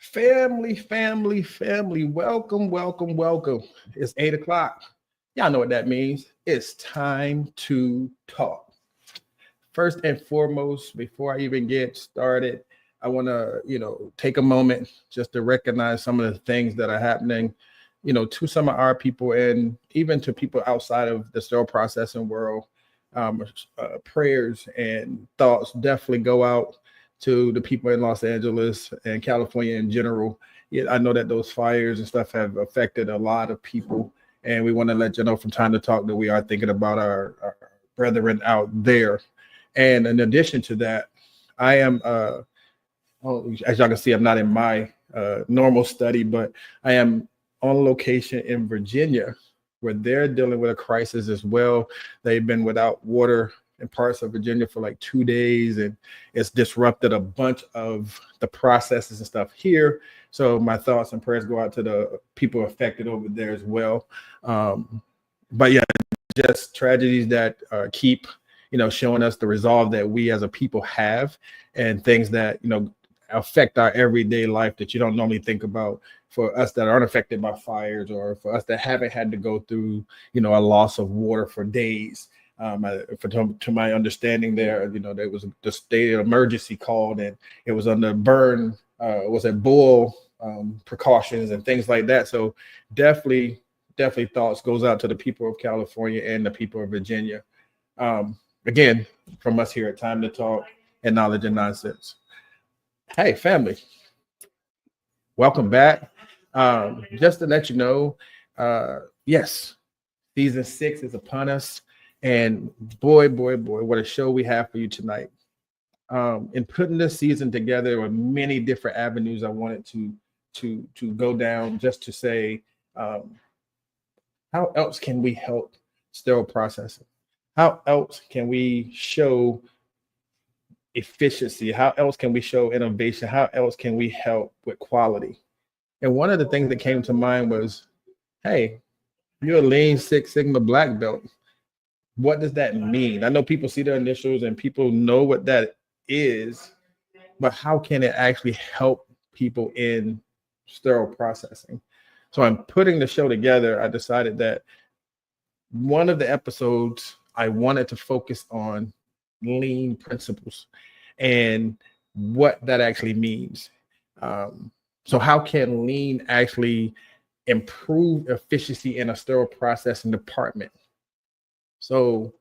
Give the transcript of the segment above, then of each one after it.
Family. Welcome. It's 8 o'clock. Y'all know what that means. It's time to talk. First and foremost, before I even get started, I want to, take a moment just to recognize some of the things that are happening, to some of our people and even to people outside of the sterile processing world. Prayers and thoughts definitely go out to the people in Los Angeles and California in general. Yeah, I know that those fires and stuff have affected a lot of people, and we want to let you know from time to talk that we are thinking about our brethren out there. And in addition to that, I am, as y'all can see, I'm not in my normal study, but I am on location in Virginia, where they're dealing with a crisis as well. They've been without water in parts of Virginia for like 2 days, and it's disrupted a bunch of the processes and stuff here. So my thoughts and prayers go out to the people affected over there as well. But yeah, just tragedies that keep, showing us the resolve that we as a people have, and things that, affect our everyday life that you don't normally think about, for us that aren't affected by fires, or for us that haven't had to go through, a loss of water for days. To my understanding there was the state of emergency called, and it was under boil precautions and things like that. So definitely thoughts goes out to the people of California and the people of Virginia. Again, from us here at Time to Talk and Knowledge and Nonsense. Hey, family, welcome back. Just to let you know, yes, season 6 is upon us. And boy, what a show we have for you tonight. In putting this season together, there were many different avenues I wanted to go down, just to say, how else can we help sterile processing? How else can we show efficiency? How else can we show innovation? How else can we help with quality? And one of the things that came to mind was, hey, you're a Lean Six Sigma black belt. What does that mean? I know people see the initials and people know what that is, but how can it actually help people in sterile processing? So I'm putting the show together. I decided that one of the episodes I wanted to focus on lean principles and what that actually means. So how can lean actually improve efficiency in a sterile processing department? So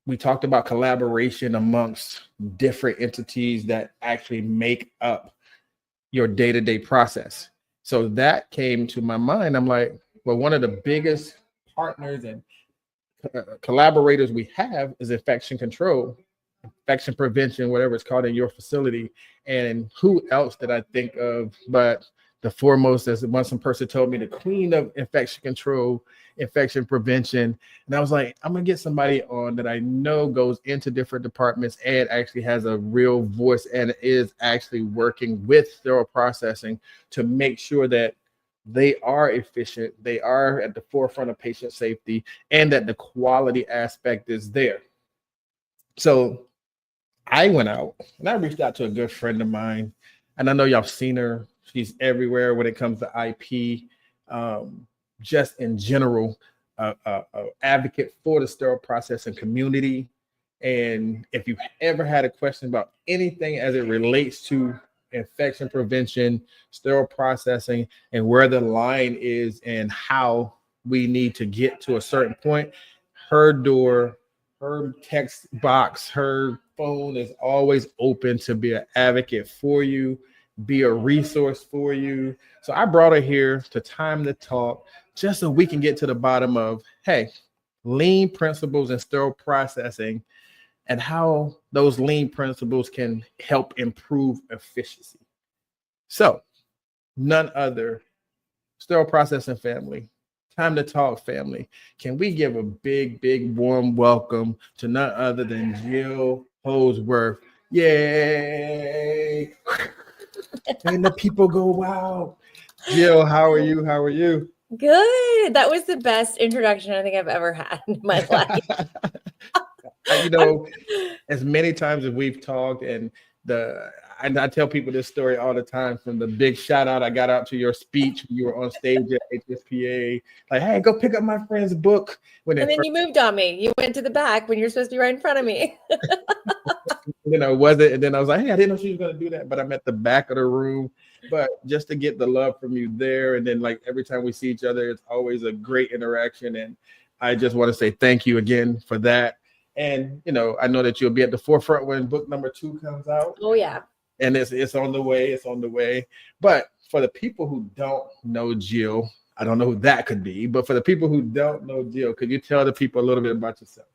we talked about collaboration amongst different entities that actually make up your day-to-day process. So that came to my mind. I'm like, well, one of the biggest partners and collaborators we have is infection control, infection prevention, whatever it's called in your facility. And who else did I think of but the foremost, as one some person told me, the queen of infection control, infection prevention. And I was like, I'm gonna get somebody on that I know goes into different departments and actually has a real voice and is actually working with sterile processing to make sure that they are efficient, they are at the forefront of patient safety, and that the quality aspect is there. So I went out and I reached out to a good friend of mine, and I know y'all seen her. She's everywhere when it comes to IP, just in general, advocate for the sterile processing community. And if you ever had a question about anything as it relates to infection prevention, sterile processing, and where the line is and how we need to get to a certain point, her door, her text box, her phone is always open to be an advocate for you, be a resource for you. So I brought her here to Time to Talk, just so we can get to the bottom of, hey, lean principles and sterile processing, and how those lean principles can help improve efficiency. So none other, sterile processing family, Time to Talk family, can we give a big warm welcome to none other than Jill Holdsworth? Yay! And the people go, wow. Jill, how are you? Good. That was the best introduction I think I've ever had in my life. As many times as we've talked, and I tell people this story all the time, from the big shout out I got out to your speech when you were on stage at HSPA, like, hey, go pick up my friend's book. And then you moved on me. You went to the back when you're supposed to be right in front of me. Was it? And then I was like, hey, I didn't know she was going to do that, but I'm at the back of the room. But just to get the love from you there, and then like every time we see each other, it's always a great interaction. And I just want to say thank you again for that. And, you know, I know that you'll be at the forefront when book number 2 comes out. Oh, yeah. And it's on the way. It's on the way. But for the people who don't know Jill, I don't know who that could be. But for the people who don't know Jill, could you tell the people a little bit about yourself?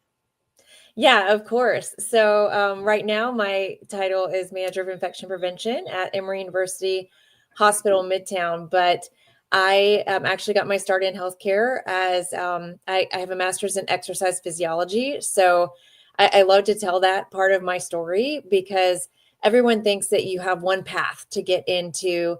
Yeah, of course. So right now, my title is Manager of Infection Prevention at Emory University Hospital Midtown. But I actually got my start in healthcare as I have a master's in exercise physiology. So I love to tell that part of my story, because everyone thinks that you have one path to get into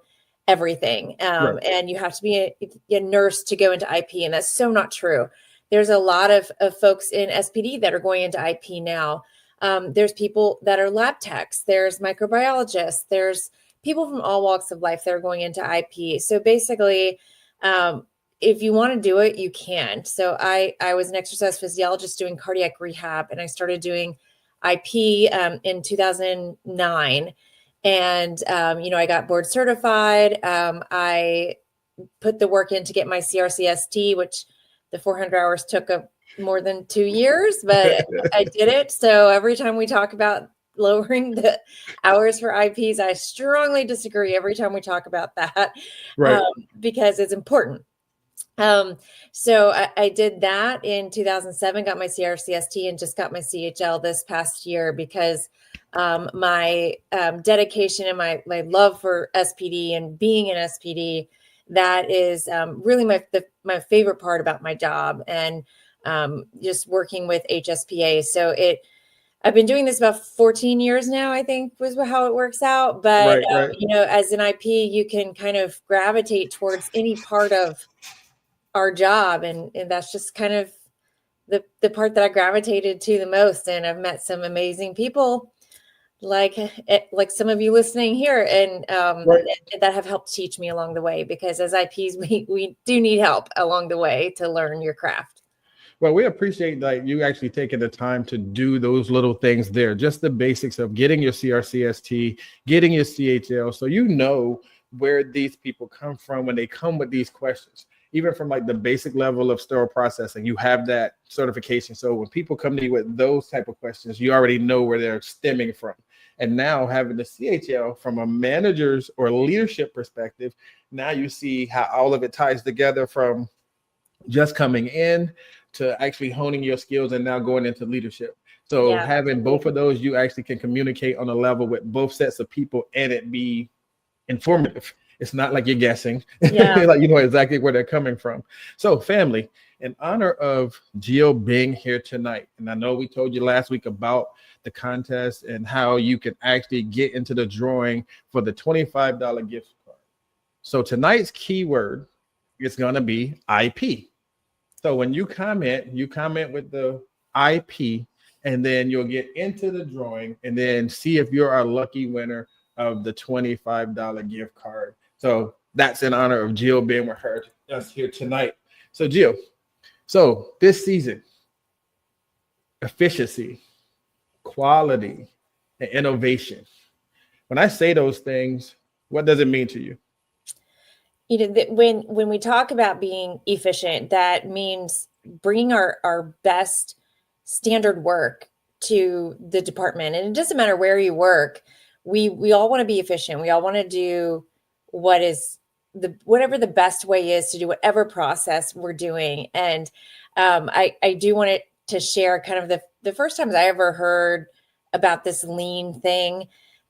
everything. Right. And you have to be a nurse to go into IP. And that's so not true. There's a lot of folks in SPD that are going into IP now. There's people that are lab techs. There's microbiologists. There's people from all walks of life that are going into IP. So basically, if you want to do it, you can. So I was an exercise physiologist doing cardiac rehab, and I started doing IP in 2009. And, I got board certified. I put the work in to get my CRCST, which the 400 hours took more than 2 years, but I did it. So every time we talk about lowering the hours for IPs, I strongly disagree every time we talk about that, Right. Because it's important. So I did that in 2007, got my CRCST, and just got my CHL this past year, because my dedication and my love for SPD and being an SPD, that is really my favorite part about my job, and just working with HSPA. So I've been doing this about 14 years now, I think was how it works out. But, Right. As an IP, you can kind of gravitate towards any part of our job. And that's just kind of the part that I gravitated to the most. And I've met some amazing people like some of you listening here, and that have helped teach me along the way, because as IPs, we do need help along the way to learn your craft. Well, we appreciate you actually taking the time to do those little things there, just the basics of getting your CRCST, getting your CHL, so you know where these people come from when they come with these questions. Even from the basic level of sterile processing, you have that certification. So when people come to you with those type of questions, you already know where they're stemming from. And now having the CHL from a manager's or leadership perspective, now you see how all of it ties together, from just coming in to actually honing your skills and now going into leadership. So having both of those, you actually can communicate on a level with both sets of people and it be informative. It's not like you're guessing. Like you know exactly where they're coming from. So family, in honor of Jill being here tonight, and I know we told you last week about the contest and how you can actually get into the drawing for the $25 gift card. So tonight's keyword is going to be IP. So when you comment with the IP, and then you'll get into the drawing and then see if you're our lucky winner of the $25 gift card. So that's in honor of Jill being with us here tonight. So Jill, so this season, efficiency, quality, and innovation. When I say those things, what does it mean to you? When we talk about being efficient, that means bringing our best standard work to the department. And it doesn't matter where you work. We all want to be efficient. We all want to do whatever the best way is to do whatever process we're doing. And I do want to share kind of the first times I ever heard about this lean thing.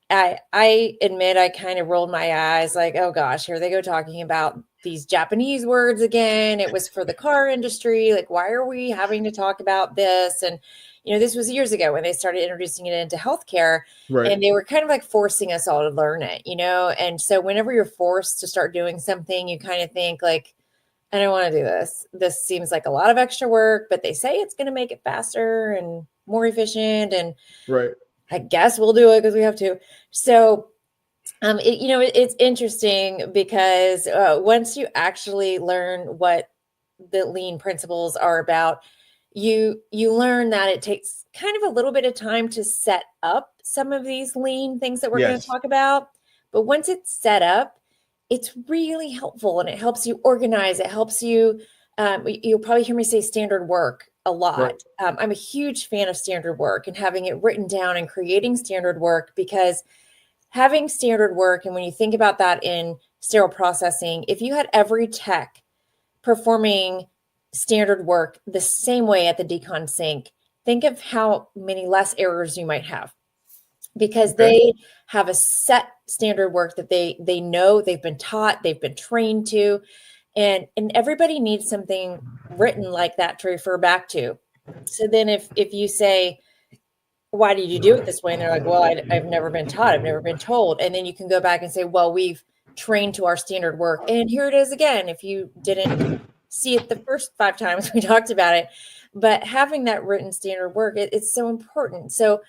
I admit I kind of rolled my eyes like, oh gosh, here they go talking about these Japanese words again. It was for the car industry. Like, why are we having to talk about this? And, this was years ago when they started introducing it into healthcare, and they were kind of like forcing us all to learn it, And so whenever you're forced to start doing something, you kind of think like, I don't want to do this. This seems like a lot of extra work, but they say it's going to make it faster and more efficient. And I guess we'll do it because we have to. So It's interesting because once you actually learn what the lean principles are about, you learn that it takes kind of a little bit of time to set up some of these lean things that we're going to talk about. But once it's set up, it's really helpful, and it helps you organize. It helps you. You'll probably hear me say standard work a lot. Right. I'm a huge fan of standard work and having it written down and creating standard work, because having standard work, and when you think about that in sterile processing, if you had every tech performing standard work the same way at the decon sink, think of how many less errors you might have, because they have a set standard work that they know, they've been taught, they've been trained to, and everybody needs something written like that to refer back to. So then if you say, why did you do it this way? And they're like, well, I've never been taught. I've never been told. And then you can go back and say, well, we've trained to our standard work. And here it is again, if you didn't see it the first 5 times we talked about it. But having that written standard work, it's so important. So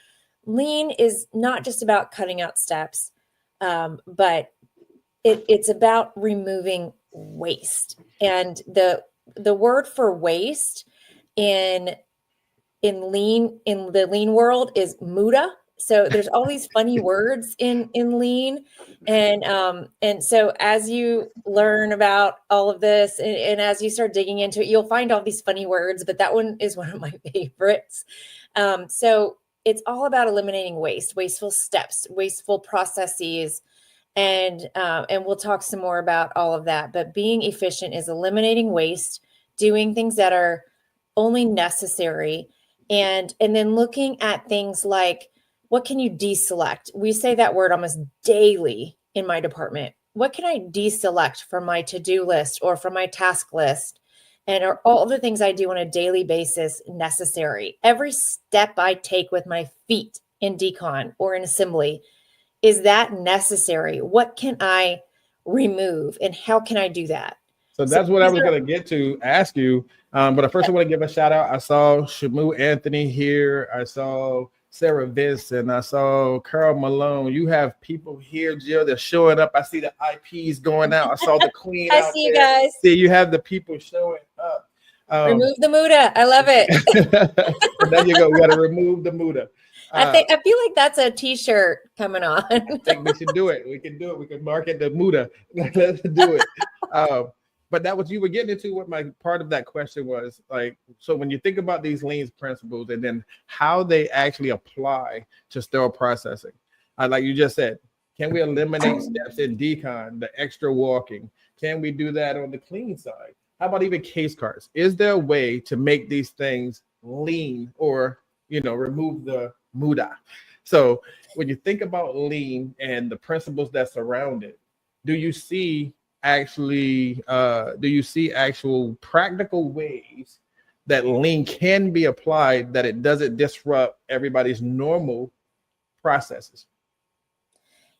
lean is not just about cutting out steps, but it's about removing waste. And the word for waste in the lean world is muda. So there's all these funny words in lean. And so as you learn about all of this and as you start digging into it, you'll find all these funny words, but that one is one of my favorites. So it's all about eliminating waste, wasteful steps, wasteful processes. And we'll talk some more about all of that, but being efficient is eliminating waste, doing things that are only necessary, and then looking at things like, what can you deselect? We say that word almost daily in my department. What can I deselect from my to-do list or from my task list? And are all the things I do on a daily basis necessary? Every step I take with my feet in decon or in assembly, is that necessary? What can I remove, and how can I do that? So that's what I was going to ask you. But first I want to give a shout out. I saw Shamu Anthony here. I saw Sarah Vincent. I saw Carl Malone. You have people here, Jill, they're showing up. I see the IPs going out. I saw the queen I out see there. You guys. See, you have the people showing up. Remove the muda. I love it. There you go. We got to remove the muda. I feel like that's a t-shirt coming on. I think we should do it. We can do it. We can market the muda. Let's do it. But that was, you were getting into what my part of that question was, like, so when you think about these lean principles and then how they actually apply to sterile processing, like you just said, can we eliminate steps in decon, the extra walking? Can we do that on the clean side? How about even case cards? Is there a way to make these things lean or, remove the muda? So when you think about lean and the principles that surround it, do you see actual practical ways that lean can be applied that it doesn't disrupt everybody's normal processes?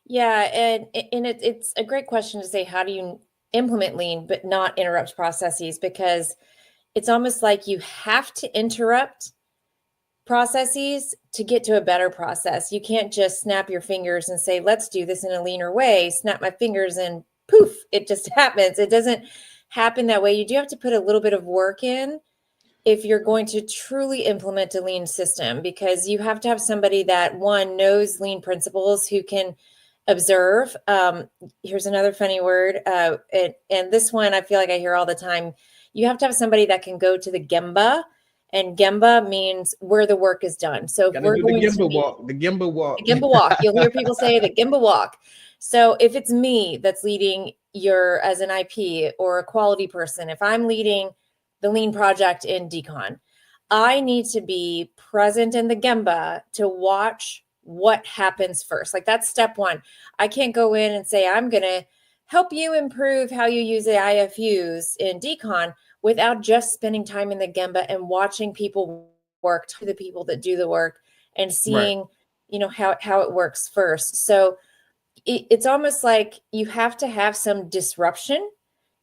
Yeah, and it's a great question to say, how do you implement lean but not interrupt processes? Because it's almost like you have to interrupt processes to get to a better process. You can't just snap your fingers and say, let's do this in a leaner way, snap my fingers and poof, it just happens. It doesn't happen that way. You do have to put a little bit of work in if you're going to truly implement a lean system, because you have to have somebody that, one, knows lean principles, who can observe. Here's another funny word. And this one I feel like I hear all the time. You have to have somebody that can go to the Gemba, and Gemba means where the work is done. So if we're going to the Gemba walk, you'll hear people say the Gemba walk. So if it's me that's leading as an IP or a quality person, if I'm leading the lean project in decon, I need to be present in the Gemba to watch what happens first. Like, that's step one. I can't go in and say, I'm going to help you improve how you use the IFUs in decon without just spending time in the Gemba and watching people work, to the people that do the work, and seeing, how it works first. So it's almost like you have to have some disruption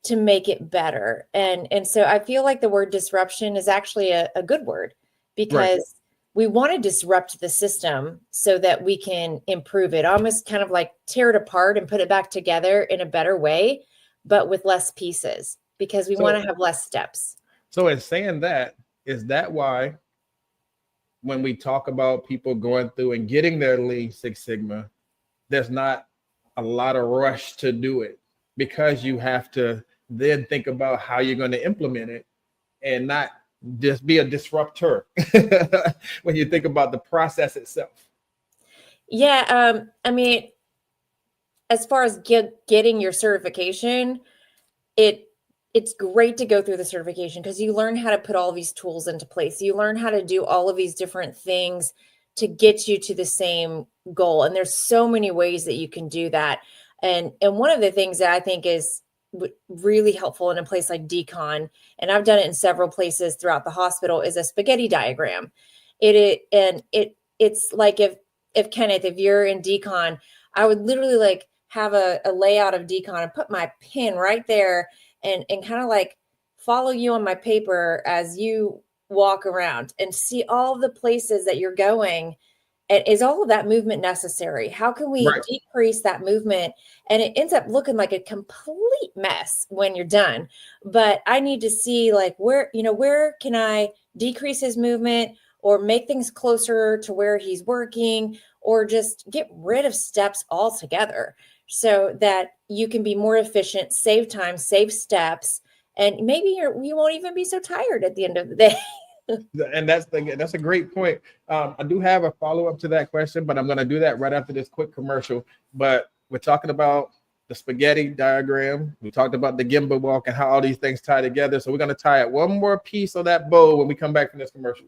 to make it better. And so I feel like the word disruption is actually a good word, because we want to disrupt the system so that we can improve it, almost kind of like tear it apart and put it back together in a better way, but with less pieces, because we want to have less steps. So in saying that, is that why when we talk about people going through and getting their Lean Six Sigma, there's not a lot of rush to do it, because you have to then think about how you're going to implement it and not just be a disruptor when you think about the process itself? Yeah. I mean, as far as getting your certification, it's great to go through the certification because you learn how to put all these tools into place. You learn how to do all of these different things to get you to the same goal. And there's so many ways that you can do that. And one of the things that I think is really helpful in a place like decon, and I've done it in several places throughout the hospital, is a spaghetti diagram. It's like if Kenneth, if you're in decon, I would literally like have a layout of decon and put my pin right there and kind of like follow you on my paper as you walk around and see all the places that you're going. And is all of that movement necessary? How can we decrease that movement? And it ends up looking like a complete mess when you're done. But I need to see like where can I decrease his movement or make things closer to where he's working, or just get rid of steps altogether so that you can be more efficient, save time, save steps, and maybe you won't even be so tired at the end of the day. And that's a great point. I do have a follow-up to that question, but I'm going to do that right after this quick commercial. But we're talking about the spaghetti diagram. We talked about the Gemba walk and how all these things tie together. So we're going to tie it one more piece of that bow when we come back from this commercial.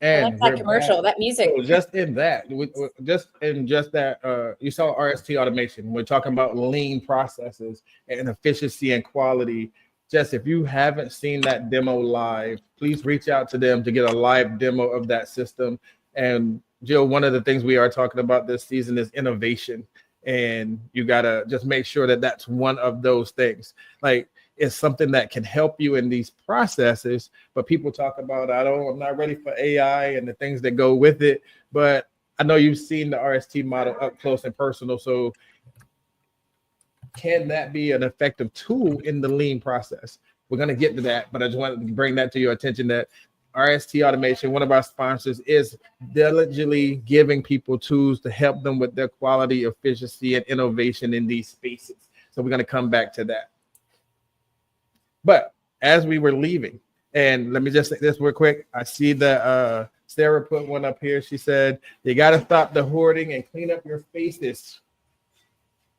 And that commercial, that music. So just in that, you saw RST automation. We're talking about lean processes and efficiency and quality. Just if you haven't seen that demo live, please reach out to them to get a live demo of that system. And Jill, one of the things we are talking about this season is innovation. And you got to just make sure that that's one of those things. Like, it's something that can help you in these processes, but people talk about, I'm not ready for AI and the things that go with it. But I know you've seen the RST model up close and personal. So can that be an effective tool in the lean process? We're going to get to that, but I just wanted to bring that to your attention that RST Automation, one of our sponsors, is diligently giving people tools to help them with their quality, efficiency, and innovation in these spaces. So we're going to come back to that. But as we were leaving, and let me just say this real quick. I see that Sarah put one up here. She said, you got to stop the hoarding and clean up your spaces.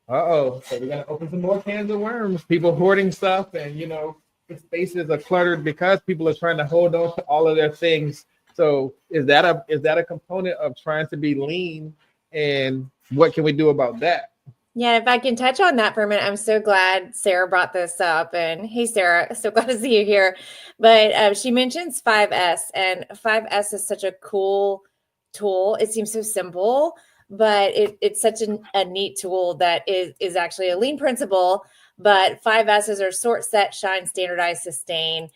So we're going to open some more cans of worms. People hoarding stuff, and, the spaces are cluttered because people are trying to hold on to all of their things. So is that a component of trying to be lean, and what can we do about that? Yeah, if I can touch on that for a minute, I'm so glad Sarah brought this up. And hey, Sarah, so glad to see you here. But she mentions 5S, and 5S is such a cool tool. It seems so simple, but it's such a neat tool that is actually a lean principle. But 5S's are sort, set, shine, standardize, sustain.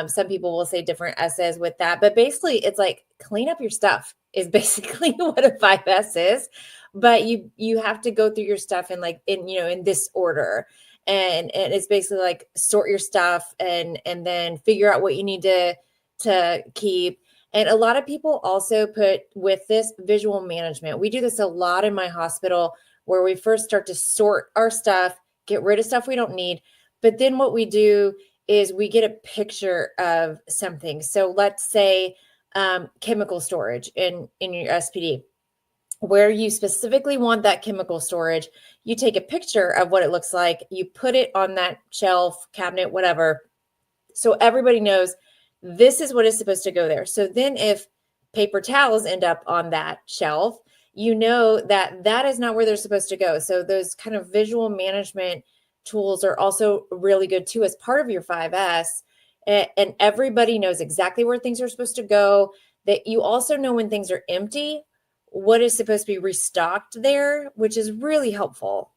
Some people will say different S's with that, but basically it's like clean up your stuff is basically what a 5S is. But you have to go through your stuff in this order, and it's basically like sort your stuff and then figure out what you need to to keep. And a lot of people also put with this visual management. We do this a lot in my hospital where we first start to sort our stuff, get rid of stuff we don't need. But then what we do is we get a picture of something. So let's say chemical storage in your SPD, where you specifically want that chemical storage. You take a picture of what it looks like, you put it on that shelf, cabinet, whatever, so everybody knows this is what is supposed to go there. So then if paper towels end up on that shelf, you know that that is not where they're supposed to go. So those kind of visual management tools are also really good too as part of your 5S. And everybody knows exactly where things are supposed to go. That you also know when things are empty, what is supposed to be restocked there, which is really helpful.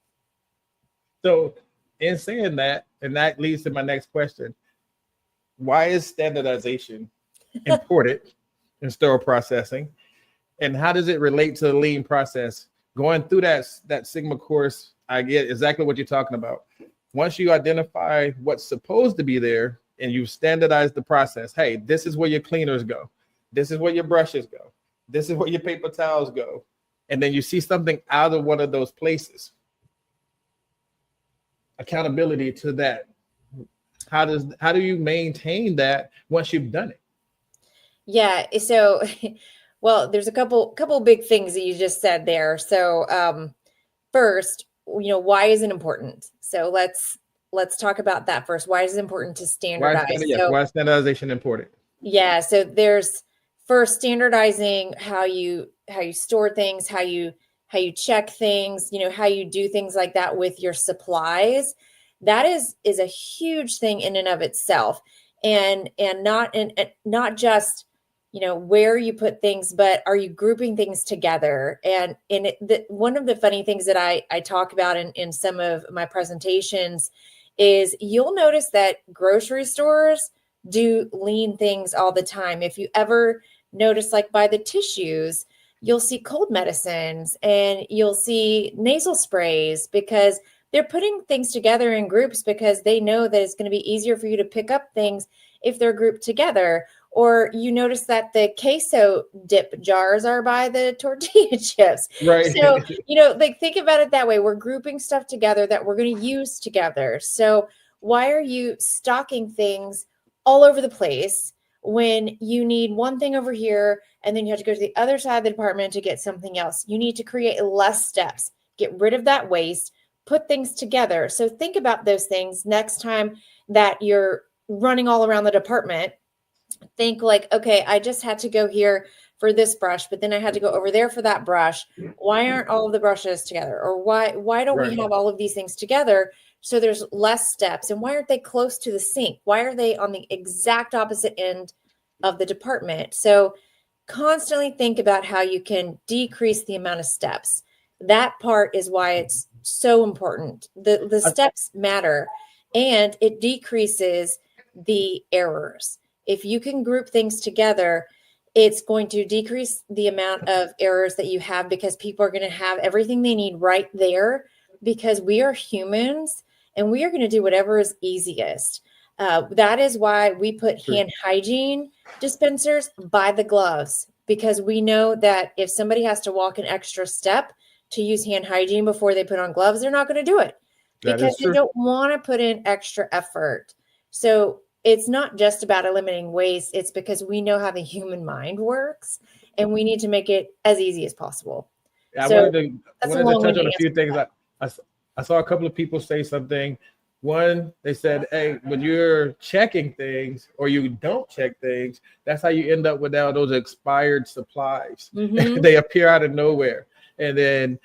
So in saying that, and that leads to my next question, why is standardization important in sterile processing? And how does it relate to the lean process? Going through that Sigma course, I get exactly what you're talking about. Once you identify what's supposed to be there and you standardize the process, hey, this is where your cleaners go. This is where your brushes go. This is where your paper towels go. And then you see something out of one of those places. Accountability to that. How do you maintain that once you've done it? Yeah. So, well, there's a couple big things that you just said there. So, first, why is it important? So let's talk about that first. Why is it important to standardize? Why is standardization important? Yeah. So there's first standardizing how you store things, how you check things, how you do things like that with your supplies. That is a huge thing in and of itself, and not just where you put things, but are you grouping things together? And one of the funny things that I talk about in some of my presentations is you'll notice that grocery stores do lean things all the time. If you ever notice, like by the tissues, you'll see cold medicines and you'll see nasal sprays because they're putting things together in groups because they know that it's going to be easier for you to pick up things if they're grouped together. Or you notice that the queso dip jars are by the tortilla chips. Right. So, think about it that way. We're grouping stuff together that we're going to use together. So why are you stocking things all over the place when you need one thing over here and then you have to go to the other side of the department to get something else? You need to create less steps, get rid of that waste, put things together. So think about those things next time that you're running all around the department. Think like, okay, I just had to go here for this brush, but then I had to go over there for that brush. Why aren't all of the brushes together? Or why don't we have all of these things together? So there's less steps. And why aren't they close to the sink? Why are they on the exact opposite end of the department? So constantly think about how you can decrease the amount of steps. That part is why it's so important. The steps matter, and it decreases the errors. If you can group things together, it's going to decrease the amount of errors that you have because people are going to have everything they need right there because we are humans and we are going to do whatever is easiest. That is why we put hand hygiene dispensers by the gloves, because we know that if somebody has to walk an extra step to use hand hygiene before they put on gloves, they're not going to do it because they don't want to put in extra effort. So it's not just about eliminating waste. It's because we know how the human mind works and we need to make it as easy as possible. I wanted to touch on a few things. I saw a couple of people say something. One, they said, hey, when you're checking things or you don't check things, that's how you end up with all those expired supplies. Mm-hmm. They appear out of nowhere. And then,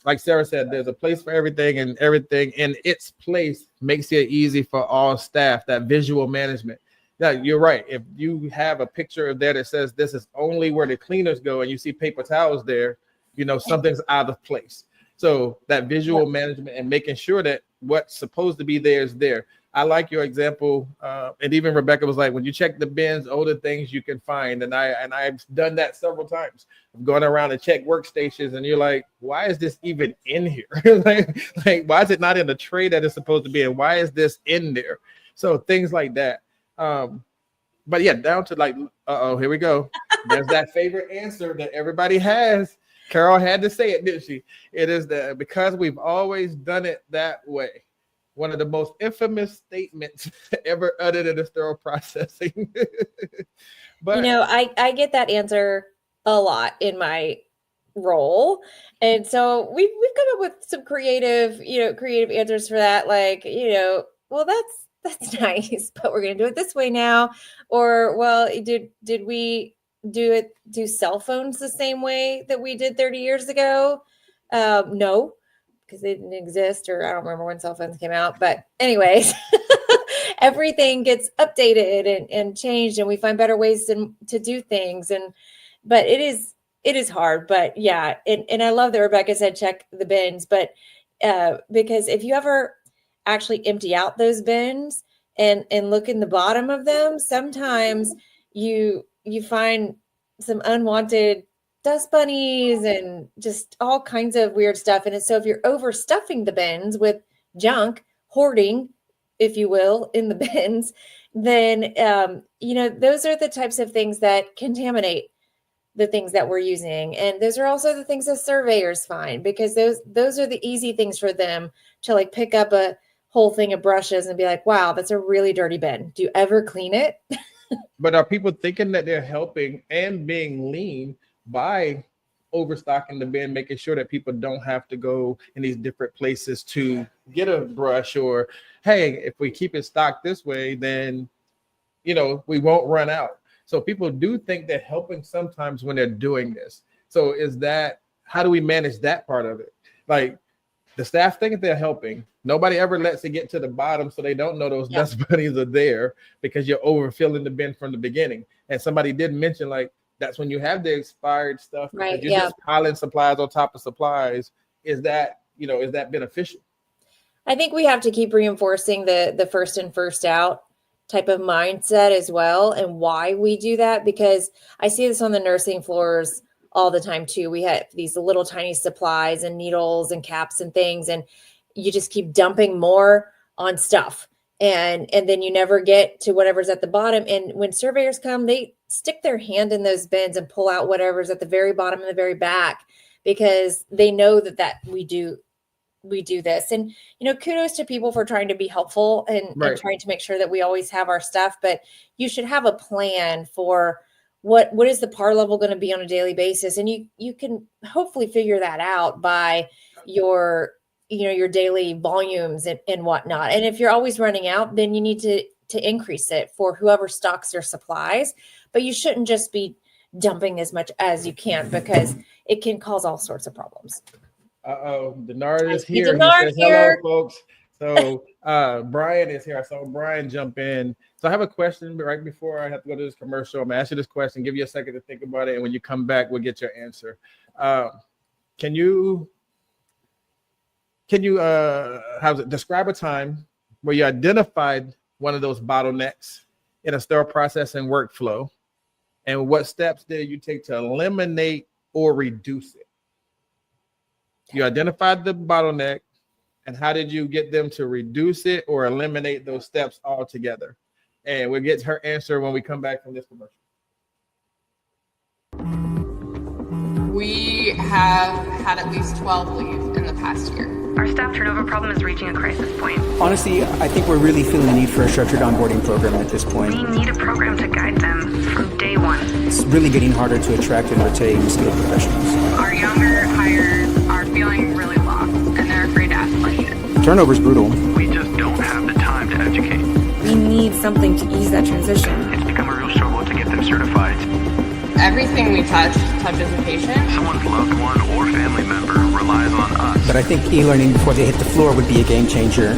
like Sarah said, there's a place for everything, and everything in its place makes it easy for all staff, that visual management. Yeah, you're right. If you have a picture there that says this is only where the cleaners go and you see paper towels there, something's out of place. So that visual management and making sure that what's supposed to be there is there. I like your example. And even Rebecca was like, when you check the bins, all the things you can find. And I've done that several times. I'm going around and check workstations and you're like, why is this even in here? like, why is it not in the tray that it's supposed to be? And why is this in there? So things like that. But yeah, down to like, here we go. There's that favorite answer that everybody has. Carol had to say it, didn't she? It is that because we've always done it that way. One of the most infamous statements ever uttered in the sterile processing. But I get that answer a lot in my role, and so we've come up with some creative answers for that. Like, well, that's nice, but we're gonna do it this way now. Or, well, did we do cell phones the same way that we did 30 years ago? No, because they didn't exist, or I don't remember when cell phones came out. But anyways, everything gets updated and changed, and we find better ways to do things. But it is hard. But yeah, and I love that Rebecca said check the bins, but because if you ever actually empty out those bins and look in the bottom of them, sometimes you find some unwanted dust bunnies and just all kinds of weird stuff. And so if you're overstuffing the bins with junk, hoarding, if you will, in the bins, then, those are the types of things that contaminate the things that we're using. And those are also the things that surveyors find, because those are the easy things for them to like pick up a whole thing of brushes and be like, wow, that's a really dirty bin. Do you ever clean it? But are people thinking that they're helping and being lean by overstocking the bin, making sure that people don't have to go in these different places to get a brush? Or, hey, if we keep it stocked this way, then, we won't run out. So people do think they're helping sometimes when they're doing this. So how do we manage that part of it? Like, the staff think they're helping. Nobody ever lets it get to the bottom, so they don't know those dust bunnies are there because you're overfilling the bin from the beginning. And somebody did mention, like, that's when you have the expired stuff. Right. You're just piling supplies on top of supplies. Is that beneficial? I think we have to keep reinforcing the first in, first out type of mindset as well, and why we do that, because I see this on the nursing floors all the time too. We have these little tiny supplies and needles and caps and things, and you just keep dumping more on stuff. And then you never get to whatever's at the bottom. And when surveyors come, they stick their hand in those bins and pull out whatever's at the very bottom and the very back, because they know that we do this. And, kudos to people for trying to be helpful and trying to make sure that we always have our stuff, but you should have a plan for what is the par level going to be on a daily basis. And you can hopefully figure that out by your daily volumes and whatnot. And if you're always running out, then you need to increase it for whoever stocks their supplies, but you shouldn't just be dumping as much as you can, because it can cause all sorts of problems. Denard is here. Denard he says, here. hello, folks. So Brian is here. I saw Brian jump in. So I have a question, but right before I have to go to this commercial, I'm gonna ask you this question, give you a second to think about it, and when you come back, we'll get your answer. Can you describe a time where you identified one of those bottlenecks in a sterile processing workflow, and what steps did you take to eliminate or reduce it? You identified the bottleneck, and how did you get them to reduce it or eliminate those steps altogether? And we'll get her answer when we come back from this commercial. We have had at least 12 leave in the past year. Our staff turnover problem is reaching a crisis point. Honestly, I think we're really feeling the need for a structured onboarding program at this point. We need a program to guide them from day one. It's really getting harder to attract and retain skilled professionals. Our younger hires are feeling really lost, and they're afraid to ask questions. Turnover's brutal. We just don't have the time to educate. We need something to ease that transition. It's become a real struggle to get them certified. Everything we touches a patient. Someone's loved one or family member relies on us. But I think e-learning before they hit the floor would be a game changer.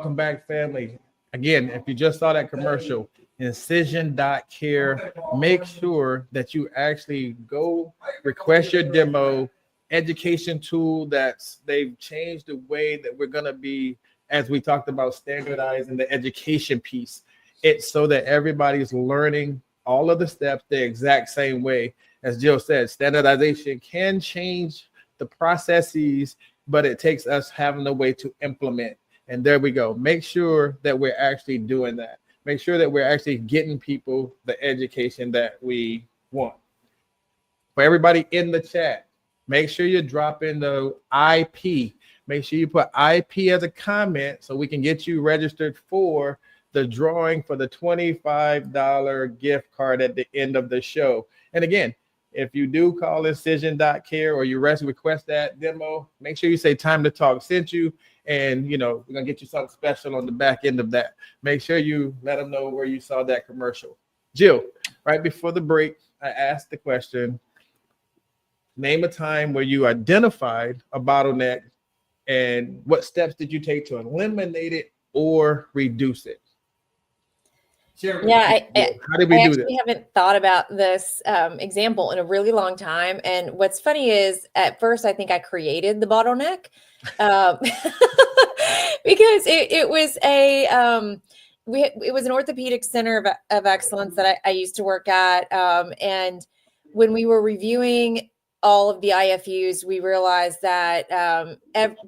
Welcome back, family. Again, if you just saw that commercial, Incision.care, make sure that you actually go request your demo education tool. They've changed the way that we're going to be, as we talked about, standardizing the education piece. It's so that everybody's learning all of the steps the exact same way. As Jill said, standardization can change the processes, but it takes us having a way to implement. And there we go. Make sure that we're actually doing that. Make sure that we're actually getting people the education that we want. For everybody in the chat, make sure you drop in the IP. Make sure you put IP as a comment so we can get you registered for the drawing for the $25 gift card at the end of the show. And again, if you do call Incision.care or you request that demo, make sure you say Time to Talk sent you. And, we're going to get you something special on the back end of that. Make sure you let them know where you saw that commercial. Jill, right before the break, I asked the question, name a time where you identified a bottleneck and what steps did you take to eliminate it or reduce it? Yeah, how did we do this? I haven't thought about this example in a really long time. And what's funny is at first, I think I created the bottleneck because it was it was an orthopedic center of excellence that I used to work at. And when we were reviewing all of the IFUs, we realized that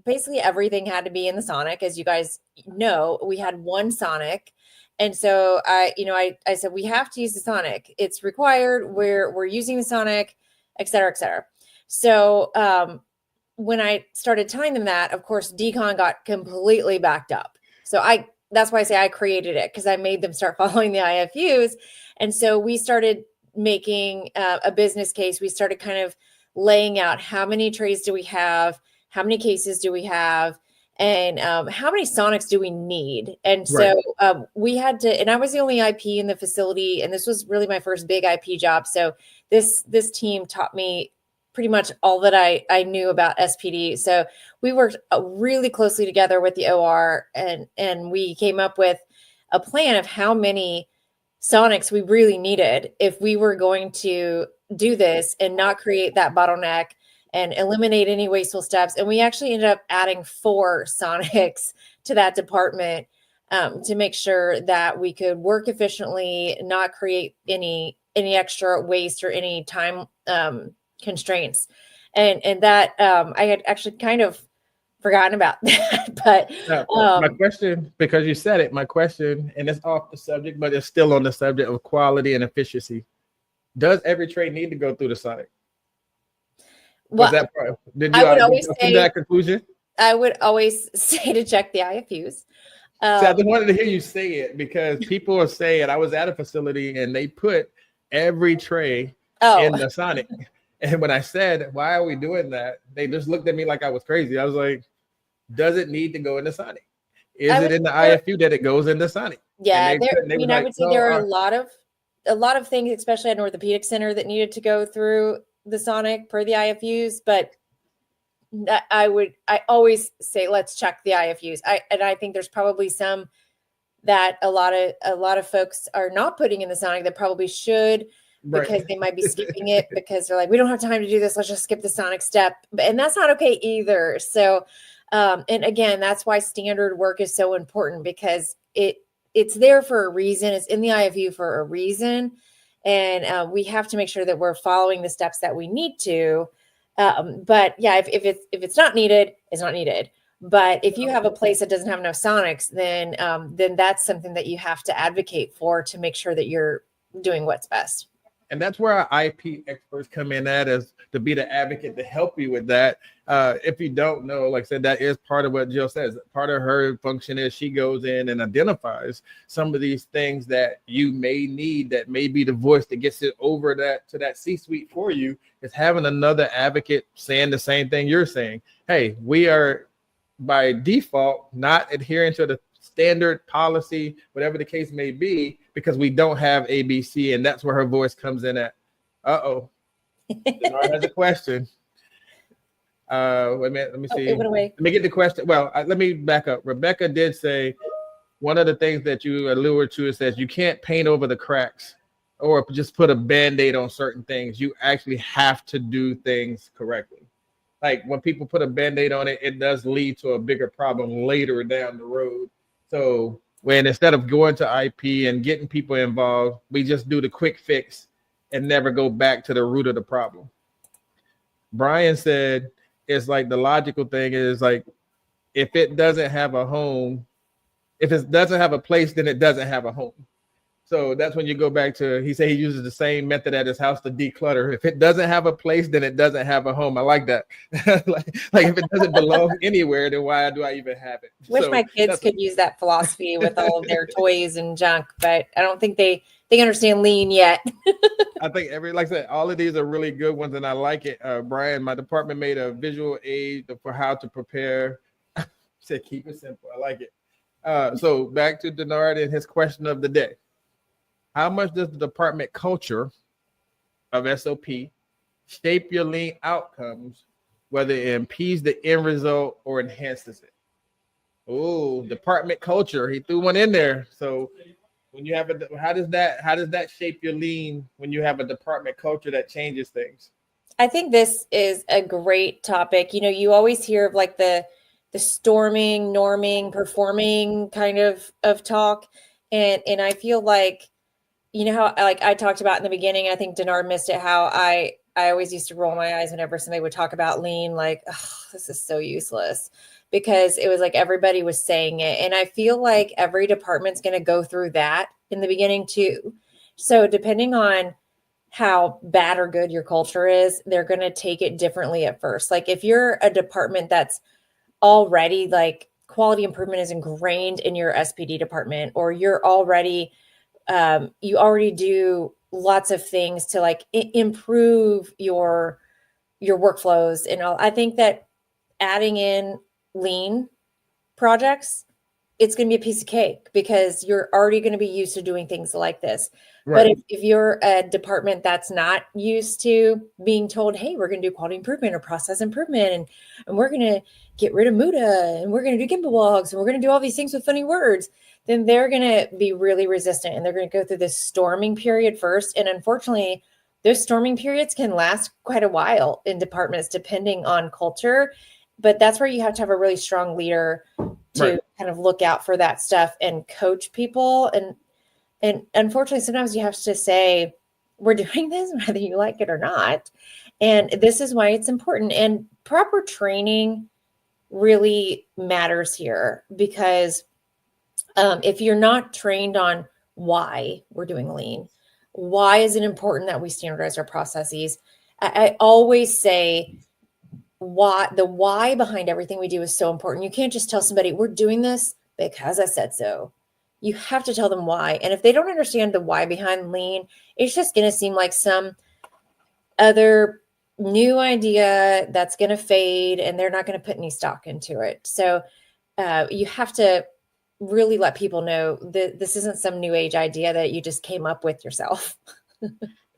basically everything had to be in the Sonic. As you guys know, we had one Sonic. And so I said, we have to use the Sonic. It's required. We're using the Sonic, et cetera, et cetera. So when I started telling them that, of course, decon got completely backed up. So that's why I say I created it, because I made them start following the IFUs. And so we started making a business case. We started kind of laying out how many trays do we have? How many cases do we have? And how many Sonics do we need? And so we had to, and I was the only IP in the facility, and this was really my first big IP job. So this team taught me pretty much all that I knew about SPD. So we worked really closely together with the OR, and we came up with a plan of how many Sonics we really needed if we were going to do this and not create that bottleneck and eliminate any wasteful steps. And we actually ended up adding 4 Sonics to that department to make sure that we could work efficiently, not create any extra waste or any time constraints. And that I had actually kind of forgotten about that. But my question, because you said it, my question, and it's off the subject, but it's still on the subject of quality and efficiency. Does every tray need to go through the Sonic? Well, did you always say that conclusion? I would always say to check the IFUs. I just wanted to hear you say it, because people are saying, I was at a facility and they put every tray in the Sonic. And when I said, why are we doing that? They just looked at me like I was crazy. I was like, does it need to go in the Sonic? Is it in the IFU that it goes in the Sonic? Yeah, I would say there are a lot of things, especially at an orthopedic center, that needed to go through the Sonic per the IFUs, but I always say, let's check the IFUs. I think there's probably some that a lot of folks are not putting in the Sonic that probably should, because they might be skipping it because they're like, we don't have time to do this. Let's just skip the Sonic step. And that's not okay either. So, and again, that's why standard work is so important, because it's there for a reason. It's in the IFU for a reason. And we have to make sure that we're following the steps that we need to. But yeah, if it's not needed, it's not needed. But if you have a place that doesn't have enough Sonics, then that's something that you have to advocate for to make sure that you're doing what's best. And that's where our IP experts come in at, is to be the advocate to help you with that. If you don't know, like I said, that is part of what Jill says. Part of her function is she goes in and identifies some of these things that you may need, that may be the voice that gets it over to that C-suite for you, is having another advocate saying the same thing you're saying. Hey, we are by default not adhering to the standard policy, whatever the case may be, because we don't have ABC, and that's where her voice comes in at. Denard has a question. Wait a minute, let me see. It went away. Let me get the question. Well, let me back up. Rebecca did say one of the things that you alluded to is that you can't paint over the cracks or just put a Band-Aid on certain things. You actually have to do things correctly. Like when people put a Band-Aid on it, it does lead to a bigger problem later down the road. So when instead of going to IP and getting people involved, we just do the quick fix and never go back to the root of the problem. Brian said it's like the logical thing is like if it doesn't have a home, if it doesn't have a place, then it doesn't have a home. So that's when you go back to, he said he uses the same method at his house to declutter. If it doesn't have a place, then it doesn't have a home. I like that. like if it doesn't belong anywhere, then why do I even have it? Wish my kids could use that philosophy with all of their toys and junk, but I don't think they understand lean yet. I think like I said, all of these are really good ones, and I like it. Brian, my department made a visual aid for how to prepare. Said keep it simple. I like it. So back to Denard and his question of the day. How much does the department culture of SOP shape your lean outcomes, whether it impedes the end result or enhances it? Oh, department culture. He threw one in there. So when you have how does that shape your lean when you have a department culture that changes things? I think this is a great topic. You know, you always hear of like the storming, norming, performing kind of talk. And I feel like, you know how like I talked about in the beginning, I think Denard missed it, how I always used to roll my eyes whenever somebody would talk about lean, like, oh, this is so useless, because it was like everybody was saying it. And I feel like every department's going to go through that in the beginning too. So depending on how bad or good your culture is, they're going to take it differently at first. Like if you're a department that's already like quality improvement is ingrained in your SPD department, or you're already you already do lots of things to like improve your workflows and all. I think that adding in lean projects, it's going to be a piece of cake because you're already going to be used to doing things like this. Right. But if you're a department that's not used to being told, hey, we're going to do quality improvement or process improvement, and we're going to get rid of Muda, and we're going to do gimbal logs, and we're going to do all these things with funny words, then they're going to be really resistant, and they're going to go through this storming period first. And unfortunately, those storming periods can last quite a while in departments, depending on culture. But that's where you have to have a really strong leader to kind of look out for that stuff and coach people. And unfortunately, sometimes you have to say, we're doing this, whether you like it or not. And this is why it's important. And proper training really matters here, because if you're not trained on why we're doing lean, why is it important that we standardize our processes? I always say the why behind everything we do is so important. You can't just tell somebody we're doing this because I said so. You have to tell them why. And if they don't understand the why behind lean, it's just going to seem like some other new idea that's going to fade, and they're not going to put any stock into it. So you have to really let people know that this isn't some new age idea that you just came up with yourself.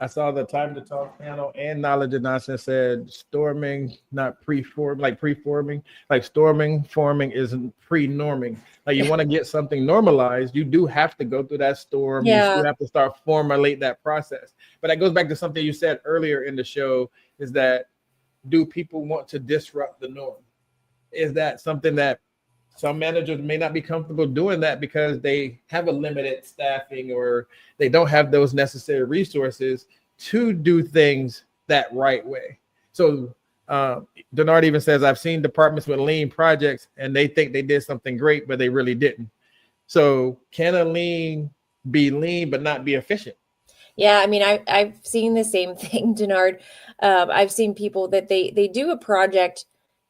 I saw the Time to Talk panel, and Knowledge and Nonsense said storming, not preform, like preforming, like storming, forming isn't pre-norming. Like you want to get something normalized, you do have to go through that storm. Yeah. You have to start formulate that process. But that goes back to something you said earlier in the show, is that do people want to disrupt the norm? Is that something that some managers may not be comfortable doing that because they have a limited staffing or they don't have those necessary resources to do things that right way. So Denard even says, I've seen departments with lean projects and they think they did something great, but they really didn't. So can a lean be lean but not be efficient? Yeah, I mean, I've seen the same thing, Denard. I've seen people that they do a project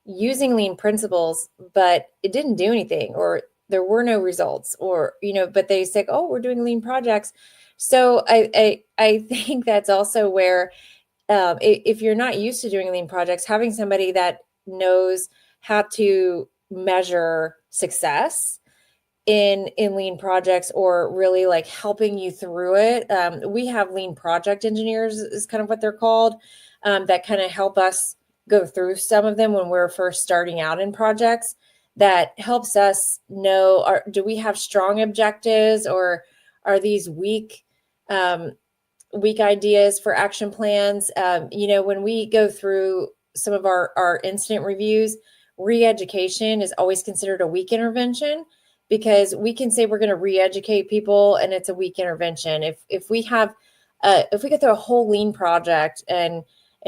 using lean principles, but it didn't do anything, or there were no results, or, you know, but they say, oh, we're doing lean projects. So I think that's also where if you're not used to doing lean projects, having somebody that knows how to measure success in lean projects, or really like helping you through it. We have lean project engineers is kind of what they're called, that kind of help us go through some of them when we're first starting out in projects. That helps us know, do we have strong objectives, or are these weak ideas for action plans? When we go through some of our incident reviews, re-education is always considered a weak intervention, because we can say we're going to re-educate people and it's a weak intervention. If we go through a whole lean project and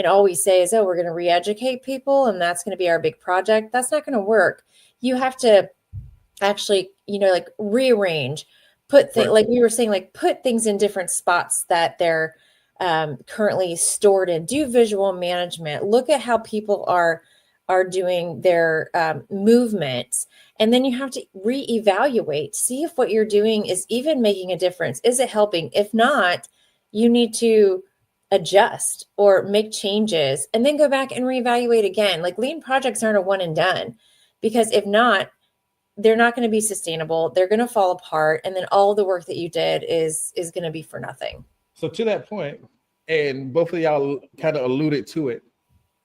all we say is, oh, we're going to re-educate people and that's going to be our big project, that's not going to work. You have to actually, rearrange, like we were saying, like put things in different spots that they're currently stored in. Do visual management. Look at how people are doing their movements. And then you have to reevaluate, see if what you're doing is even making a difference. Is it helping? If not, you need to adjust or make changes and then go back and reevaluate again. Like lean projects aren't a one and done, because if not, they're not going to be sustainable. They're going to fall apart. And then all the work that you did is going to be for nothing. So to that point, and both of y'all kind of alluded to it,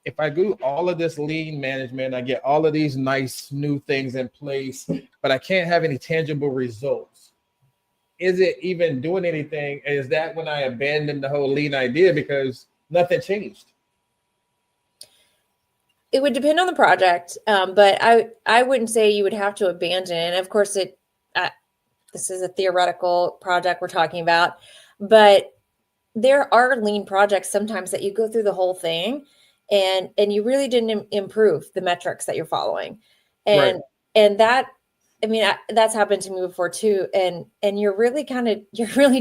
if I do all of this lean management, I get all of these nice new things in place, but I can't have any tangible results, is it even doing anything? Is that when I abandon the whole lean idea because nothing changed? It would depend on the project, but I wouldn't say you would have to abandon. Of course, this is a theoretical project we're talking about, but there are lean projects sometimes that you go through the whole thing and you really didn't improve the metrics that you're following. And that, that's happened to me before too. And you're really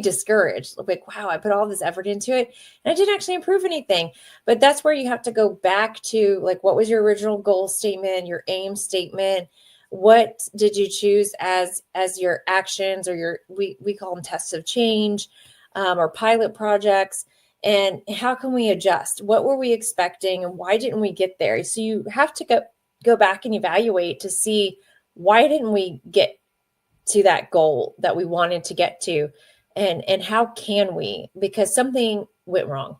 discouraged. Like, wow, I put all this effort into it and I didn't actually improve anything. But that's where you have to go back to, like, what was your original goal statement, your aim statement? What did you choose as your actions, or we call them tests of change, or pilot projects? And how can we adjust? What were we expecting and why didn't we get there? So you have to go back and evaluate to see, why didn't we get to that goal that we wanted to get to? And how can we? Because something went wrong.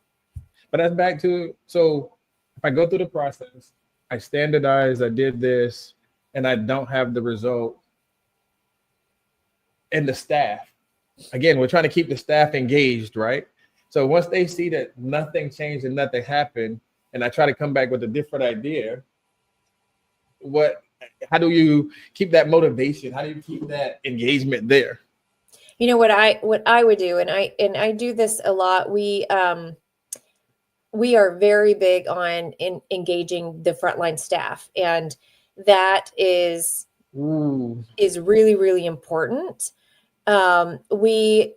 But that's back to, so if I go through the process, I standardize, I did this, and I don't have the result. And the staff, again, we're trying to keep the staff engaged, right? So once they see that nothing changed and nothing happened, and I try to come back with a different idea, how do you keep that motivation? How do you keep that engagement there? What I would do, and I do this a lot. We are very big on engaging the frontline staff, and that is really, really important. We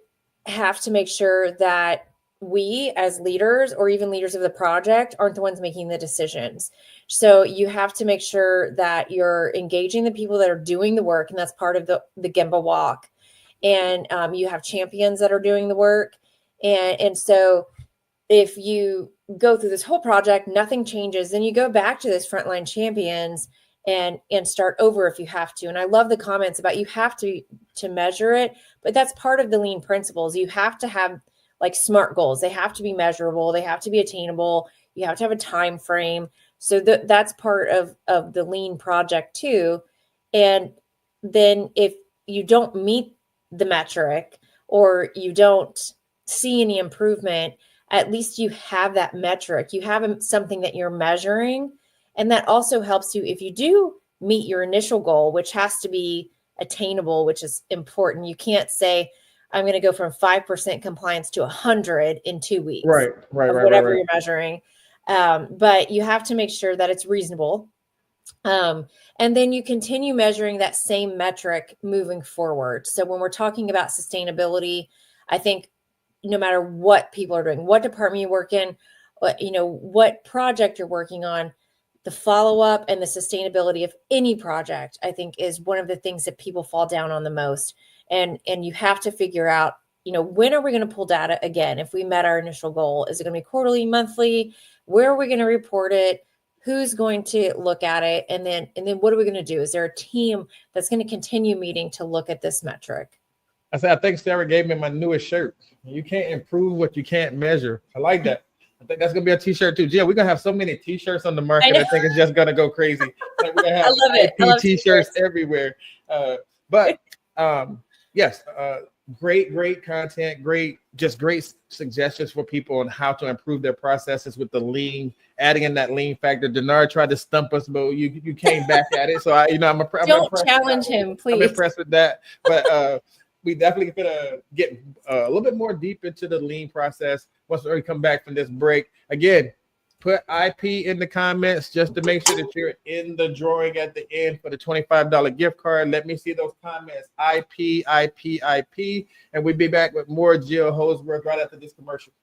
have to make sure that we as leaders, or even leaders of the project, aren't the ones making the decisions. So you have to make sure that you're engaging the people that are doing the work, and that's part of the Gemba walk. And you have champions that are doing the work. And so if you go through this whole project, nothing changes, then you go back to those frontline champions and start over if you have to. And I love the comments about you have to measure it, but that's part of the lean principles. You have to have like SMART goals. They have to be measurable. They have to be attainable. You have to have a time frame. So that's part of the lean project too. And then if you don't meet the metric, or you don't see any improvement, at least you have that metric. You have something that you're measuring. And that also helps you if you do meet your initial goal, which has to be attainable, which is important. You can't say, I'm going to go from 5% compliance to 100 in 2 weeks. Right. Whatever you're measuring. But you have to make sure that it's reasonable. And then you continue measuring that same metric moving forward. So when we're talking about sustainability, I think no matter what people are doing, what department you work in, what project you're working on, the follow-up and the sustainability of any project, I think, is one of the things that people fall down on the most. And you have to figure out, when are we going to pull data again? If we met our initial goal, is it going to be quarterly, monthly? Where are we going to report it? Who's going to look at it? And then what are we going to do? Is there a team that's going to continue meeting to look at this metric? I think Sarah gave me my newest shirt. You can't improve what you can't measure. I like that. I think that's gonna be a t-shirt too. Jill, we're gonna have so many t-shirts on the market. I think it's just gonna go crazy. Like, we're gonna have I love it. I IP love t-shirts t-shirts. everywhere. But yes, great content, great suggestions for people on how to improve their processes with the lean, adding in that lean factor. Denard tried to stump us, but you came back at it. So I'm Don't impressed challenge him, I'm please. impressed with that. But we definitely gonna get a little bit more deep into the lean process once we come back from this break. Again, put IP in the comments just to make sure that you're in the drawing at the end for the $25 gift card. Let me see those comments. IP, and we'll be back with more Jill Holdsworth right after this commercial.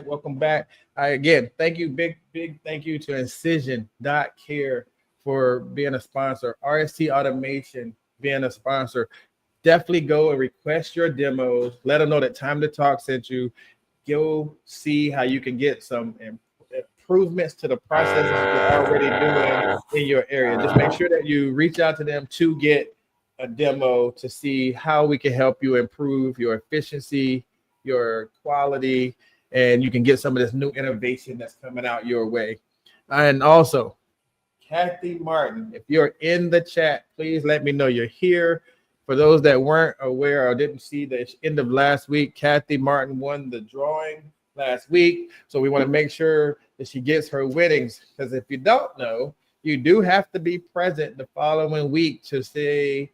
Welcome back. Again, thank you, big thank you to Incision.care for being a sponsor, RST Automation being a sponsor. Definitely go and request your demos. Let them know that Time to Talk sent you. Go see how you can get some improvements to the processes you're already doing in your area. Just make sure that you reach out to them to get a demo to see how we can help you improve your efficiency, your quality, and you can get some of this new innovation that's coming out your way. And also, Kathy Martin, if you're in the chat, please let me know you're here. For those that weren't aware or didn't see the end of last week, Kathy Martin won the drawing last week. So we want to make sure that she gets her winnings, because if you don't know, you do have to be present the following week to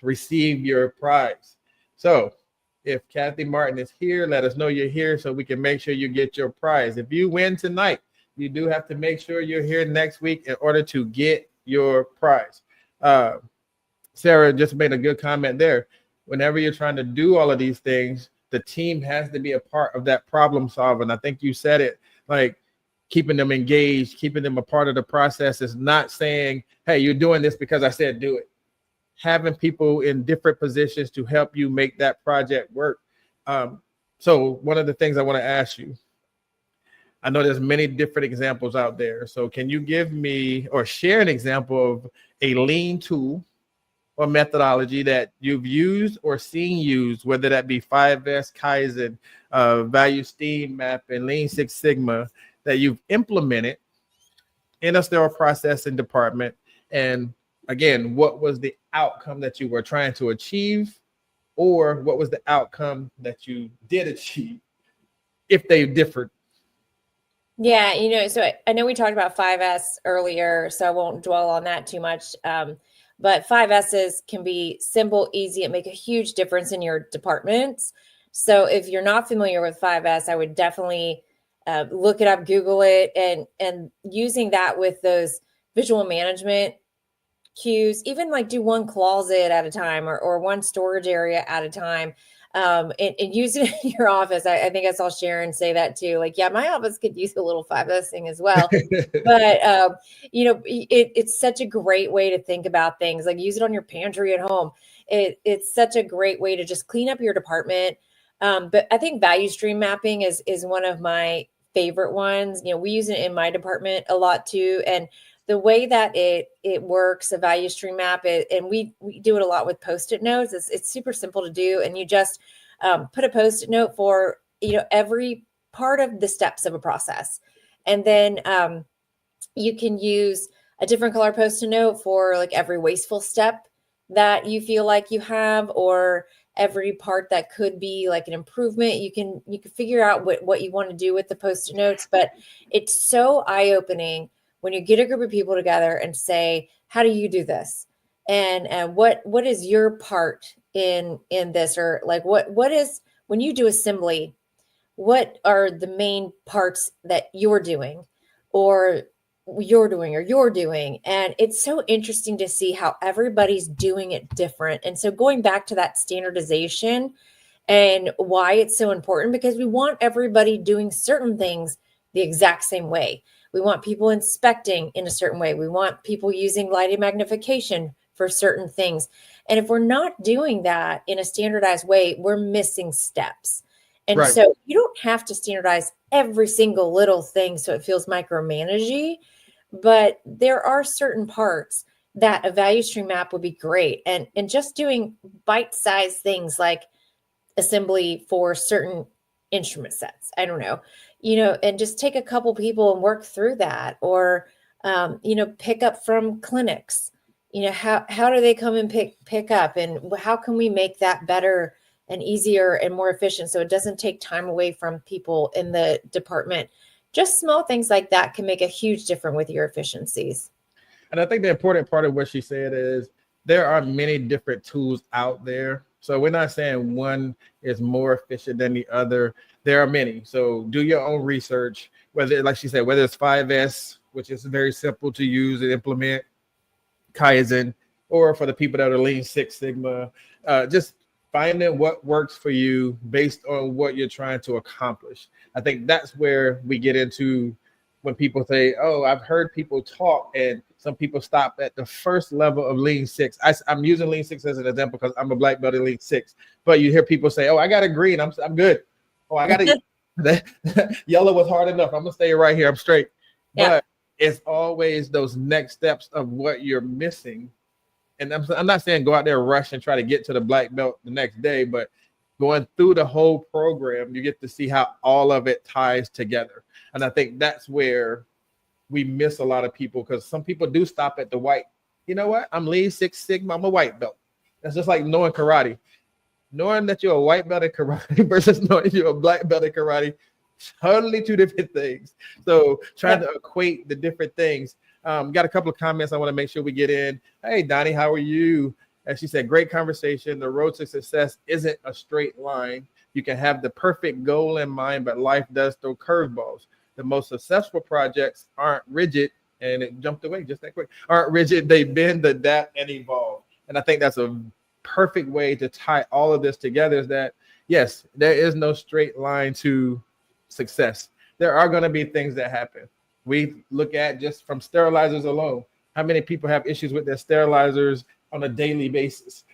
receive your prize. So if Kathy Martin is here, let us know you're here so we can make sure you get your prize. If you win tonight, you do have to make sure you're here next week in order to get your prize. Sarah just made a good comment there. Whenever you're trying to do all of these things, the team has to be a part of that problem solving. I think you said it, like keeping them engaged, keeping them a part of the process is not saying, hey, you're doing this because I said do it. Having people in different positions to help you make that project work. So one of the things I want to ask you, I know there's many different examples out there. So can you give me or share an example of a lean tool or methodology that you've used or seen used, whether that be 5S, Kaizen, Value Steam Map, and Lean Six Sigma, that you've implemented in a sterile processing department? And again, what was the outcome that you were trying to achieve, or what was the outcome that you did achieve, if they differed? Yeah, so I know we talked about 5S earlier, so I won't dwell on that too much. But 5S's can be simple, easy, and make a huge difference in your departments. So if you're not familiar with 5S, I would definitely look it up, Google it, and using that with those visual management cues, even like do one closet at a time or one storage area at a time, and use it in your office. I think I saw Sharon say that too. Like, yeah, my office could use a little 5S thing as well. But, it's such a great way to think about things. Like, use it on your pantry at home. It's such a great way to just clean up your department. But I think value stream mapping is one of my favorite ones. We use it in my department a lot too. And the way that it works, a value stream map, and we do it a lot with Post-it notes. It's super simple to do, and you just put a Post-it note for every part of the steps of a process, and then you can use a different color Post-it note for like every wasteful step that you feel like you have, or every part that could be like an improvement. You can figure out what you want to do with the Post-it notes, but it's so eye-opening when you get a group of people together and say, how do you do this? And what is your part in this? Or like what is, when you do assembly, what are the main parts that you're doing or you're doing? And it's so interesting to see how everybody's doing it different. And so going back to that standardization and why it's so important, because we want everybody doing certain things the exact same way. We want people inspecting in a certain way. We want people using lighting magnification for certain things. And if we're not doing that in a standardized way, we're missing steps. And Right. so you don't have to standardize every single little thing so it feels micromanagey, but there are certain parts that a value stream map would be great. And just doing bite-sized things like assembly for certain instrument sets, I don't know, and just take a couple people and work through that, or, pick up from clinics, how do they come and pick up, and how can we make that better and easier and more efficient so it doesn't take time away from people in the department. Just small things like that can make a huge difference with your efficiencies. And I think the important part of what she said is there are many different tools out there. So we're not saying one is more efficient than the other. There are many. So do your own research, whether, like she said, whether it's 5S, which is very simple to use and implement, Kaizen, or for the people that are Lean Six Sigma, just finding what works for you based on what you're trying to accomplish. I think that's where we get into when people say, oh, I've heard people talk, and some people stop at the first level of Lean Six. I'm using Lean Six as an example because I'm a black belt in Lean Six. But you hear people say, oh, I got a green, I'm good. Oh, I got a yellow was hard enough. I'm gonna stay right here, I'm straight. Yeah. But it's always those next steps of what you're missing. And I'm not saying go out there, rush and try to get to the black belt the next day, but going through the whole program, you get to see how all of it ties together. And I think that's where we miss a lot of people, because some people do stop at the white. You know what? I'm Lean Six Sigma, I'm a white belt. That's just like knowing karate. Knowing that you're a white belt in karate versus knowing you're a black belt in karate, totally two different things. So trying to equate the different things. Got a couple of comments I want to make sure we get in. Hey, Donnie, how are you? As she said, great conversation. The road to success isn't a straight line. You can have the perfect goal in mind, but life does throw curveballs. The most successful projects aren't rigid, and it jumped away just that quick, aren't rigid. They bend, adapt, and evolve. And I think that's a perfect way to tie all of this together, is that, yes, there is no straight line to success. There are going to be things that happen. We look at just from sterilizers alone, how many people have issues with their sterilizers on a daily basis.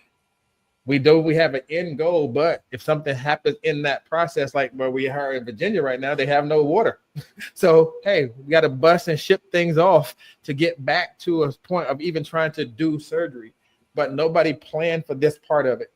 We have an end goal, but if something happens in that process, like where we are in Virginia right now, they have no water. So, hey, we got to bust and ship things off to get back to a point of even trying to do surgery. But nobody planned for this part of it.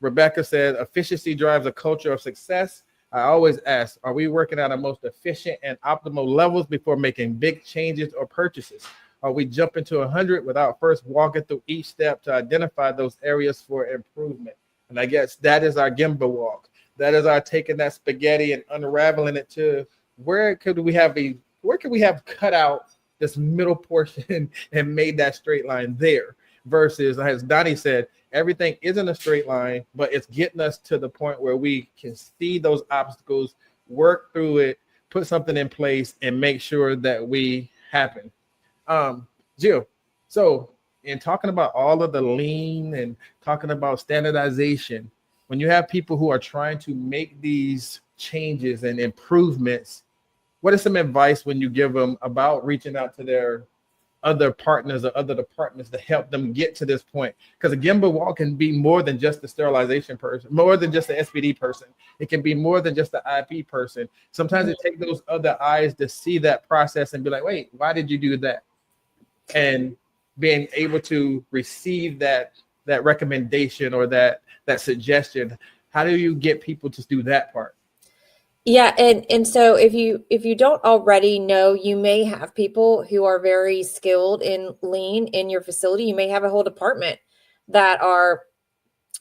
Rebecca said, efficiency drives a culture of success. I always ask, are we working at our most efficient and optimal levels before making big changes or purchases? Are we jumping to 100 without first walking through each step to identify those areas for improvement? And I guess that is our Gemba walk. That is our taking that spaghetti and unraveling it to where could we have cut out this middle portion and made that straight line there, versus, as Donnie said, everything isn't a straight line, but it's getting us to the point where we can see those obstacles, work through it, put something in place, and make sure that we happen. Jill, so in talking about all of the lean and talking about standardization, when you have people who are trying to make these changes and improvements, what is some advice when you give them about reaching out to their other partners or other departments to help them get to this point? Because a Gemba walk can be more than just the sterilization person, more than just the SPD person. It can be more than just the IP person. Sometimes it takes those other eyes to see that process and be like, wait, why did you do that? And being able to receive that recommendation or that suggestion. How do you get people to do that part? Yeah, and so if you don't already know, you may have people who are very skilled in lean in your facility. You may have a whole department that are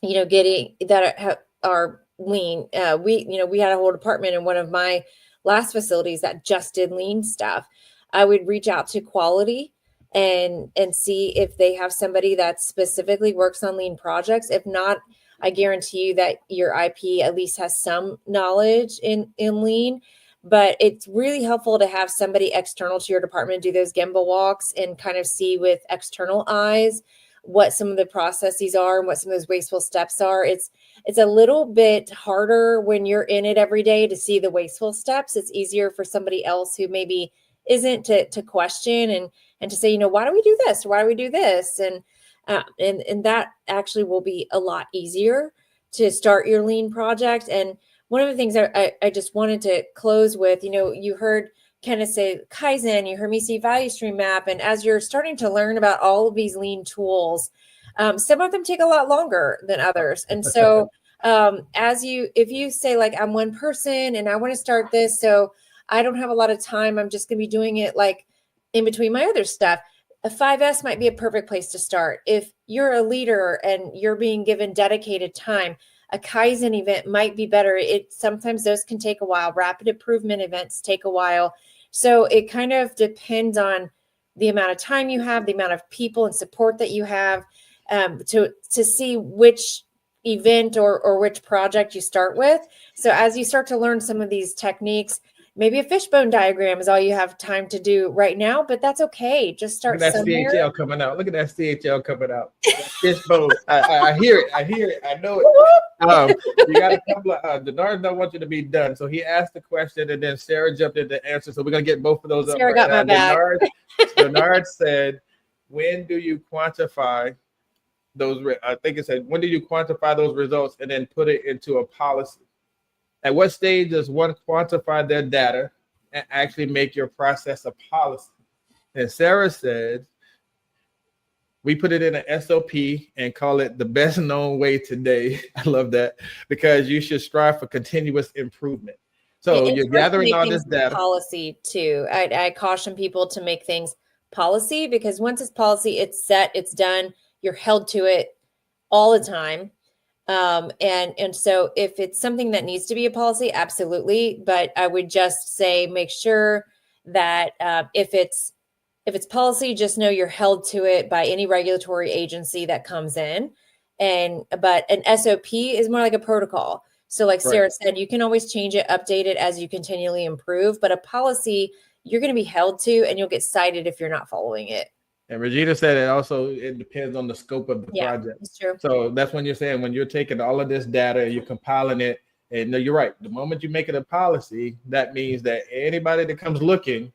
getting that are lean. We had a whole department in one of my last facilities that just did lean stuff. I would reach out to quality and see if they have somebody that specifically works on lean projects. If not, I guarantee you that your IP at least has some knowledge in lean. But it's really helpful to have somebody external to your department do those Gemba walks and kind of see with external eyes what some of the processes are and what some of those wasteful steps are. It's a little bit harder when you're in it every day to see the wasteful steps. It's easier for somebody else who maybe isn't to question and to say, why do we do this? Or why do we do this? And that actually will be a lot easier to start your lean project. And one of the things I just wanted to close with, you heard Kenneth say Kaizen, you heard me say value stream map. And as you're starting to learn about all of these lean tools, some of them take a lot longer than others. And so if you say like, I'm one person and I want to start this, so I don't have a lot of time, I'm just going to be doing it like in between my other stuff. A 5S might be a perfect place to start. If you're a leader and you're being given dedicated time, a Kaizen event might be better. Sometimes those can take a while. Rapid improvement events take a while. So it kind of depends on the amount of time you have, the amount of people and support that you have, to see which event or which project you start with. So as you start to learn some of these techniques, maybe a fishbone diagram is all you have time to do right now, but that's okay. Just start somewhere. CHL coming out. Look at that CHL coming out. Fishbone. I hear it. I know it. You got a couple of Denard don't want you to be done. So he asked the question and then Sarah jumped in to answer. So we're going to get both of those up. Sarah got my back. Denard said, when do you quantify those? I think it said, when do you quantify those results and then put it into a policy? At what stage does one quantify their data and actually make your process a policy? And Sarah said, we put it in an SOP and call it the best known way today. I love that, because you should strive for continuous improvement. So you're gathering all this data. Policy too. I caution people to make things policy, because once it's policy, it's set, it's done. You're held to it all the time. And so if it's something that needs to be a policy, absolutely. But I would just say, make sure that if it's policy, just know you're held to it by any regulatory agency that comes in. But an SOP is more like a protocol. So like Sarah said, you can always change it, update it as you continually improve. But a policy, you're going to be held to, and you'll get cited if you're not following it. And Regina said it depends on the scope of the project. That's true. So that's when you're saying, when you're taking all of this data, you're compiling it, and no, you're right. The moment you make it a policy, that means that anybody that comes looking,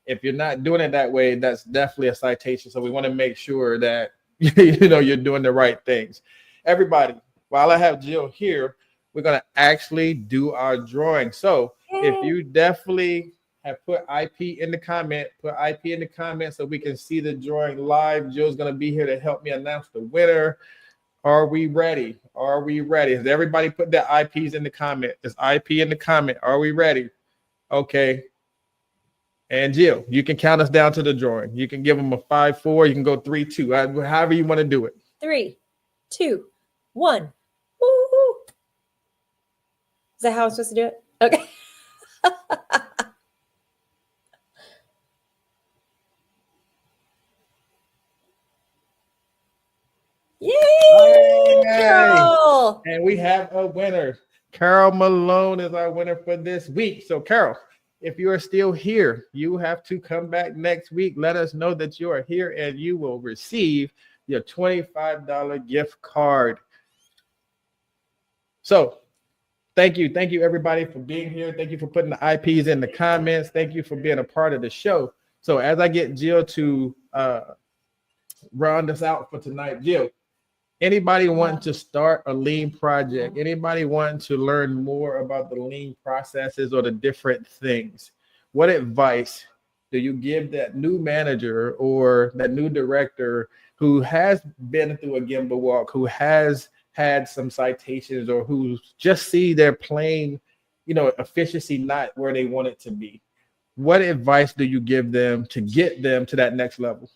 if you're not doing it that way, that's definitely a citation. So we want to make sure that you're doing the right things. Everybody, while I have Jill here, we're going to actually do our drawing. So if you definitely have put IP in the comment, so we can see the drawing live. Jill's going to be here to help me announce the winner. Are we ready? Has everybody put their IPs in the comment? Is IP in the comment? Are we ready? Okay. And Jill, you can count us down to the drawing. You can give them a 5-4. You can go 3-2. However you want to do it. 3, 2, 1. Woo-hoo. Is that how I'm supposed to do it? Okay. Yay! Carol! And we have a winner. Carol Malone is our winner for this week. So Carol, if you are still here, you have to come back next week. Let us know that you are here, and you will receive your $25 gift card. So thank you everybody for being here. Thank you for putting the IPs in the comments. Thank you for being a part of the show. So as I get Jill to round us out for tonight, Jill, anybody wanting to start a lean project, anybody wanting to learn more about the lean processes or the different things, what advice do you give that new manager or that new director who has been through a Gemba walk, who has had some citations, or who just see their plain, efficiency not where they want it to be? What advice do you give them to get them to that next level?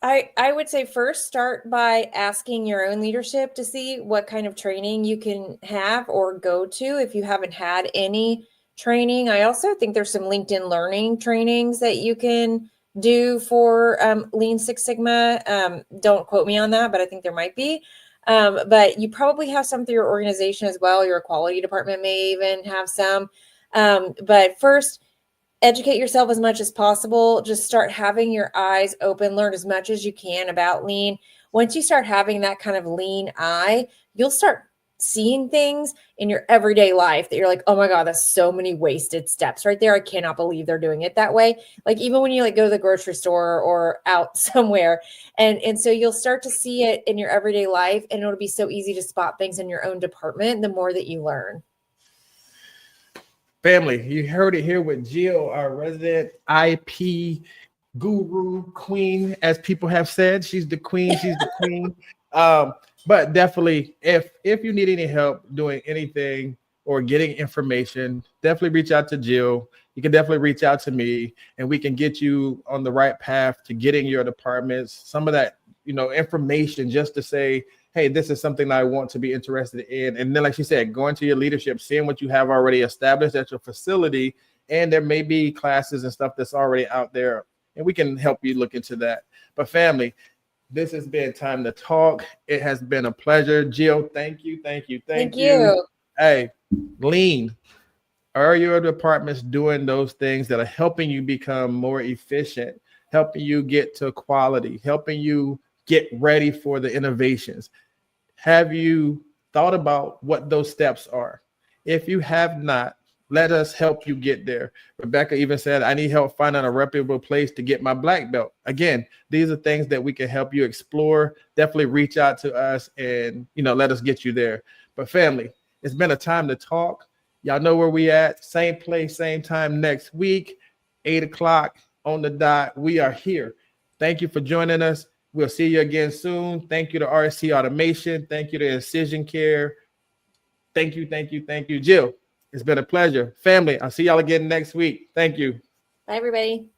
I would say first start by asking your own leadership to see what kind of training you can have or go to if you haven't had any training. I also think there's some LinkedIn learning trainings that you can do for Lean Six Sigma. Don't quote me on that, but I think there might be. But you probably have some through your organization as well. Your quality department may even have some. But first, educate yourself as much as possible. Just start having your eyes open, learn as much as you can about lean. Once you start having that kind of lean eye, you'll start seeing things in your everyday life that you're like, oh my God, that's so many wasted steps right there. I cannot believe they're doing it that way. Like even when you like go to the grocery store or out somewhere. And so you'll start to see it in your everyday life, and it'll be so easy to spot things in your own department the more that you learn. Family, you heard it here with Jill, our resident IP guru queen, as people have said. She's the queen. She's the queen. But definitely, if you need any help doing anything or getting information, definitely reach out to Jill. You can definitely reach out to me, and we can get you on the right path to getting your departments some of that, information, just to say, hey, this is something that I want to be interested in. And then, like she said, going to your leadership, seeing what you have already established at your facility, and there may be classes and stuff that's already out there, and we can help you look into that. But family, this has been Time to Talk. It has been a pleasure. Jill, thank you. Thank you. Hey, Lean. Are your departments doing those things that are helping you become more efficient, helping you get to quality, helping you get ready for the innovations? Have you thought about what those steps are? If you have not, let us help you get there. Rebecca even said, I need help finding a reputable place to get my black belt. Again, these are things that we can help you explore. Definitely reach out to us and, let us get you there. But family, it's been a Time to Talk. Y'all know where we at. Same place, same time next week, 8 o'clock on the dot. We are here. Thank you for joining us. We'll see you again soon. Thank you to RSC Automation. Thank you to Incision Care. Thank you. Jill, it's been a pleasure. Family, I'll see y'all again next week. Thank you. Bye, everybody.